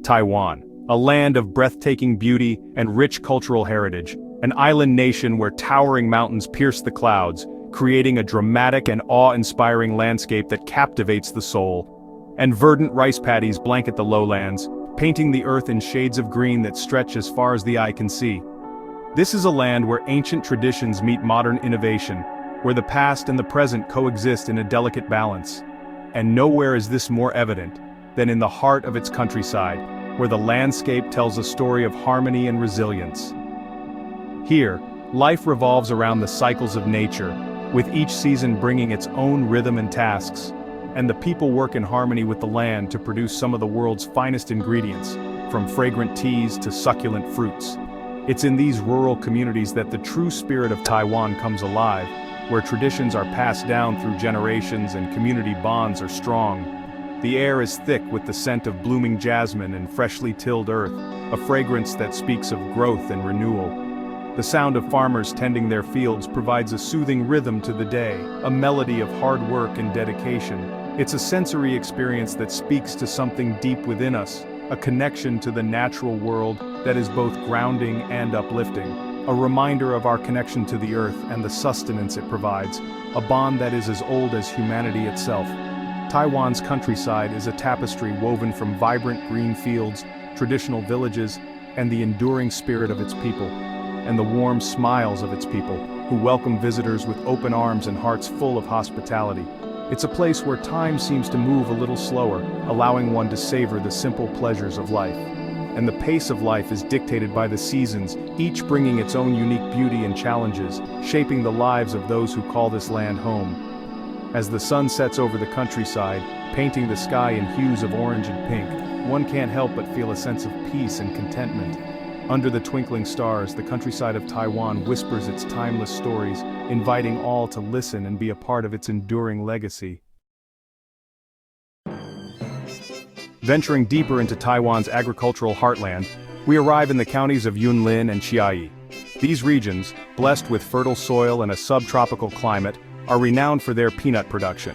Taiwan, a land of breathtaking beauty and rich cultural heritage, an island nation where towering mountains pierce the clouds, creating a dramatic and awe-inspiring landscape that captivates the soul. And verdant rice paddies blanket the lowlands, painting the earth in shades of green that stretch as far as the eye can see. This is a land where ancient traditions meet modern innovation, where the past and the present coexist in a delicate balance. And nowhere is this more evident than in the heart of its countryside, where the landscape tells a story of harmony and resilience. Here, life revolves around the cycles of nature, with each season bringing its own rhythm and tasks, and the people work in harmony with the land to produce some of the world's finest ingredients, from fragrant teas to succulent fruits. It's in these rural communities that the true spirit of Taiwan comes alive, where traditions are passed down through generations and community bonds are strong. The air is thick with the scent of blooming jasmine and freshly tilled earth, a fragrance that speaks of growth and renewal. The sound of farmers tending their fields provides a soothing rhythm to the day, a melody of hard work and dedication. It's a sensory experience that speaks to something deep within us, a connection to the natural world that is both grounding and uplifting, a reminder of our connection to the earth and the sustenance it provides, a bond that is as old as humanity itself. Taiwan's countryside is a tapestry woven from vibrant green fields, traditional villages, and the enduring spirit of its people, and the warm smiles of its people, who welcome visitors with open arms and hearts full of hospitality. It's a place where time seems to move a little slower, allowing one to savor the simple pleasures of life. And the pace of life is dictated by the seasons, each bringing its own unique beauty and challenges, shaping the lives of those who call this land home. As the sun sets over the countryside, painting the sky in hues of orange and pink, one can't help but feel a sense of peace and contentment. Under the twinkling stars, the countryside of Taiwan whispers its timeless stories, inviting all to listen and be a part of its enduring legacy. Venturing deeper into Taiwan's agricultural heartland, we arrive in the counties of Yunlin and Chiayi. These regions, blessed with fertile soil and a subtropical climate, are renowned for their peanut production.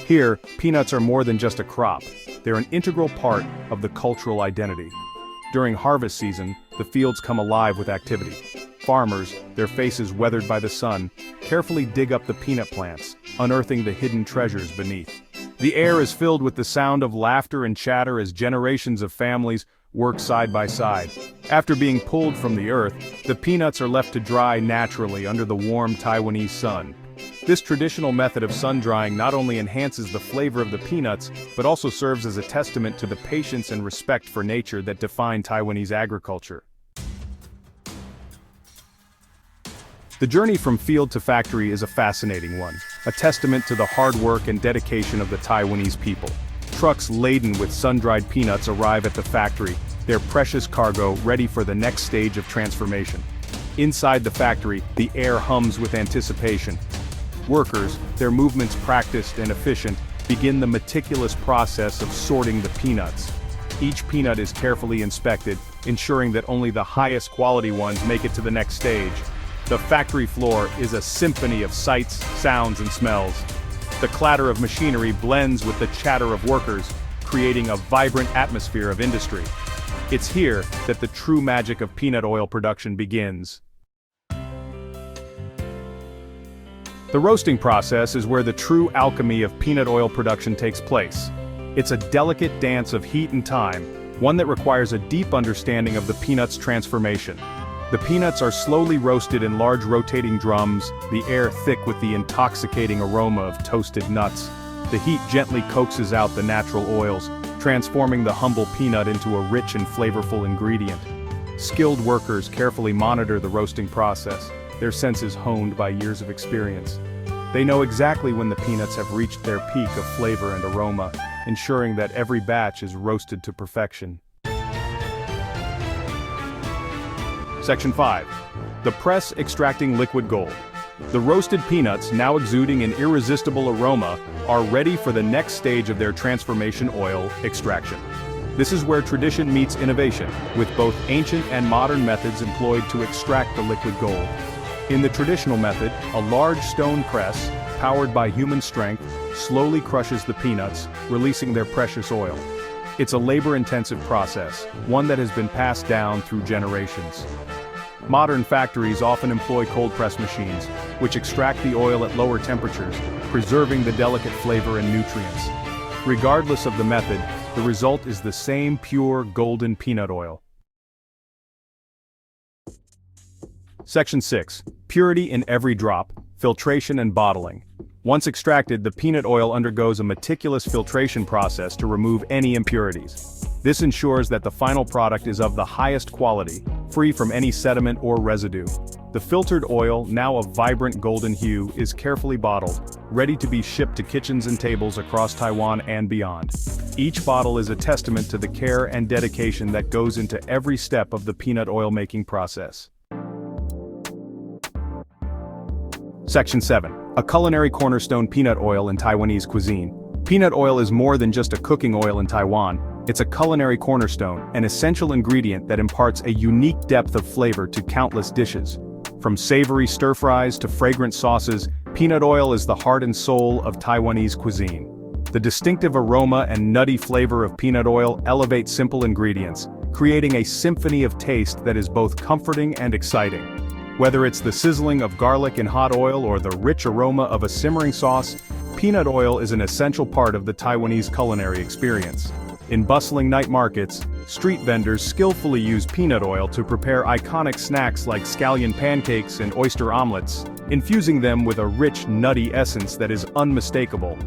Here, peanuts are more than just a crop. They're an integral part of the cultural identity. During harvest season, the fields come alive with activity. Farmers, their faces weathered by the sun, carefully dig up the peanut plants, unearthing the hidden treasures beneath. The air is filled with the sound of laughter and chatter as generations of families work side by side. After being pulled from the earth, the peanuts are left to dry naturally under the warm Taiwanese sun. This traditional method of sun-drying not only enhances the flavor of the peanuts, but also serves as a testament to the patience and respect for nature that define Taiwanese agriculture. The journey from field to factory is a fascinating one, a testament to the hard work and dedication of the Taiwanese people. Trucks laden with sun-dried peanuts arrive at the factory, their precious cargo ready for the next stage of transformation. Inside the factory, the air hums with anticipation. Workers, their movements practiced and efficient, begin the meticulous process of sorting the peanuts. Each peanut is carefully inspected, ensuring that only the highest quality ones make it to the next stage. The factory floor is a symphony of sights, sounds, and smells. The clatter of machinery blends with the chatter of workers, creating a vibrant atmosphere of industry. It's here that the true magic of peanut oil production begins. The roasting process is where the true alchemy of peanut oil production takes place. It's a delicate dance of heat and time, one that requires a deep understanding of the peanut's transformation. The peanuts are slowly roasted in large rotating drums, the air thick with the intoxicating aroma of toasted nuts. The heat gently coaxes out the natural oils, transforming the humble peanut into a rich and flavorful ingredient. Skilled workers carefully monitor the roasting process, their senses honed by years of experience. They know exactly when the peanuts have reached their peak of flavor and aroma, ensuring that every batch is roasted to perfection. Section 5. The press extracting liquid gold. The roasted peanuts, now exuding an irresistible aroma, are ready for the next stage of their transformation: oil extraction. This is where tradition meets innovation, with both ancient and modern methods employed to extract the liquid gold. In the traditional method, a large stone press, powered by human strength, slowly crushes the peanuts, releasing their precious oil. It's a labor-intensive process, one that has been passed down through generations. Modern factories often employ cold-press machines, which extract the oil at lower temperatures, preserving the delicate flavor and nutrients. Regardless of the method, the result is the same pure golden peanut oil. Section 6. Purity in every drop, filtration and bottling. Once extracted, the peanut oil undergoes a meticulous filtration process to remove any impurities. This ensures that the final product is of the highest quality, free from any sediment or residue. The filtered oil, now of vibrant golden hue, is carefully bottled, ready to be shipped to kitchens and tables across Taiwan and beyond. Each bottle is a testament to the care and dedication that goes into every step of the peanut oil making process. Section 7. A culinary cornerstone: peanut oil in Taiwanese cuisine. Peanut oil is more than just a cooking oil in Taiwan, it's a culinary cornerstone, an essential ingredient that imparts a unique depth of flavor to countless dishes. From savory stir-fries to fragrant sauces, peanut oil is the heart and soul of Taiwanese cuisine. The distinctive aroma and nutty flavor of peanut oil elevate simple ingredients, creating a symphony of taste that is both comforting and exciting. Whether it's the sizzling of garlic in hot oil or the rich aroma of a simmering sauce, peanut oil is an essential part of the Taiwanese culinary experience. In bustling night markets, street vendors skillfully use peanut oil to prepare iconic snacks like scallion pancakes and oyster omelets, infusing them with a rich, nutty essence that is unmistakable.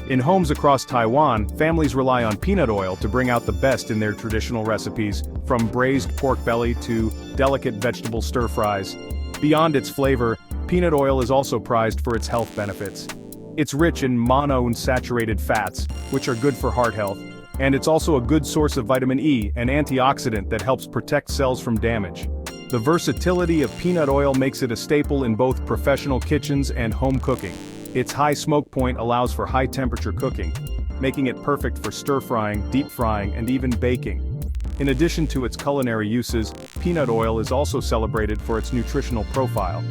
In homes across Taiwan, families rely on peanut oil to bring out the best in their traditional recipes, from braised pork belly to delicate vegetable stir-fries. Beyond its flavor, peanut oil is also prized for its health benefits. It's rich in monounsaturated fats, which are good for heart health, and it's also a good source of vitamin E, an antioxidant that helps protect cells from damage. The versatility of peanut oil makes it a staple in both professional kitchens and home cooking. Its high smoke point allows for high-temperature cooking, making it perfect for stir-frying, deep-frying, and even baking. In addition to its culinary uses, peanut oil is also celebrated for its nutritional profile.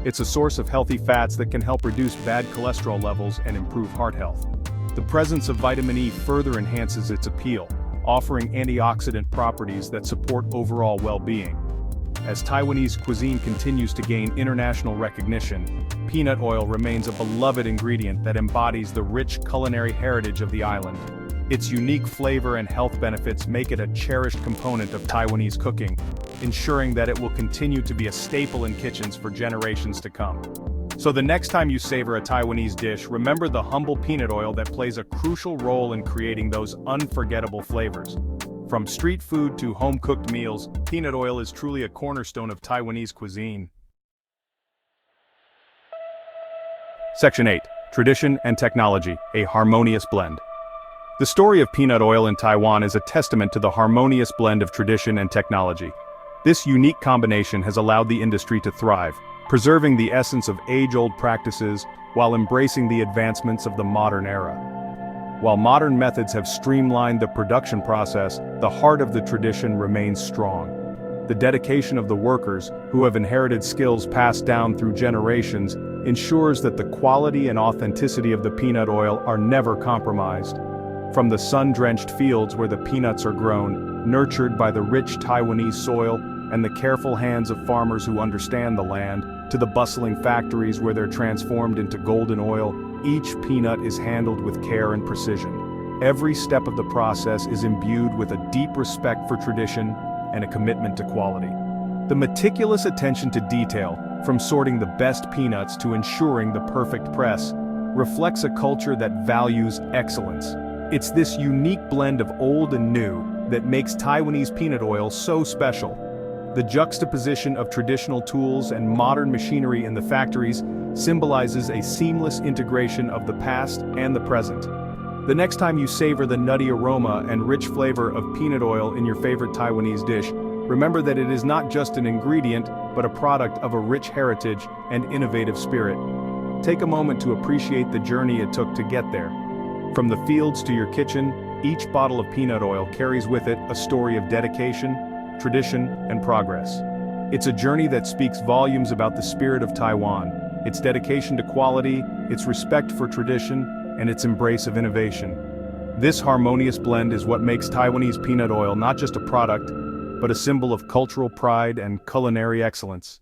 It's a source of healthy fats that can help reduce bad cholesterol levels and improve heart health. The presence of vitamin E further enhances its appeal, offering antioxidant properties that support overall well-being. As Taiwanese cuisine continues to gain international recognition, peanut oil remains a beloved ingredient that embodies the rich culinary heritage of the island. Its unique flavor and health benefits make it a cherished component of Taiwanese cooking, ensuring that it will continue to be a staple in kitchens for generations to come. So the next time you savor a Taiwanese dish, remember the humble peanut oil that plays a crucial role in creating those unforgettable flavors. From street food to home-cooked meals, peanut oil is truly a cornerstone of Taiwanese cuisine. Section 8. Tradition and technology, a harmonious blend. The story of peanut oil in Taiwan is a testament to the harmonious blend of tradition and technology. This unique combination has allowed the industry to thrive, preserving the essence of age-old practices while embracing the advancements of the modern era. While modern methods have streamlined the production process, the heart of the tradition remains strong. The dedication of the workers, who have inherited skills passed down through generations, ensures that the quality and authenticity of the peanut oil are never compromised. From the sun-drenched fields where the peanuts are grown, nurtured by the rich Taiwanese soil and the careful hands of farmers who understand the land, to the bustling factories where they're transformed into golden oil, each peanut is handled with care and precision. Every step of the process is imbued with a deep respect for tradition and a commitment to quality. The meticulous attention to detail, from sorting the best peanuts to ensuring the perfect press, reflects a culture that values excellence. It's this unique blend of old and new that makes Taiwanese peanut oil so special. The juxtaposition of traditional tools and modern machinery in the factories symbolizes a seamless integration of the past and the present. The next time you savor the nutty aroma and rich flavor of peanut oil in your favorite Taiwanese dish, remember that it is not just an ingredient, but a product of a rich heritage and innovative spirit. Take a moment to appreciate the journey it took to get there. From the fields to your kitchen, each bottle of peanut oil carries with it a story of dedication, tradition, and progress. It's a journey that speaks volumes about the spirit of Taiwan, its dedication to quality, its respect for tradition, and its embrace of innovation. This harmonious blend is what makes Taiwanese peanut oil not just a product, but a symbol of cultural pride and culinary excellence.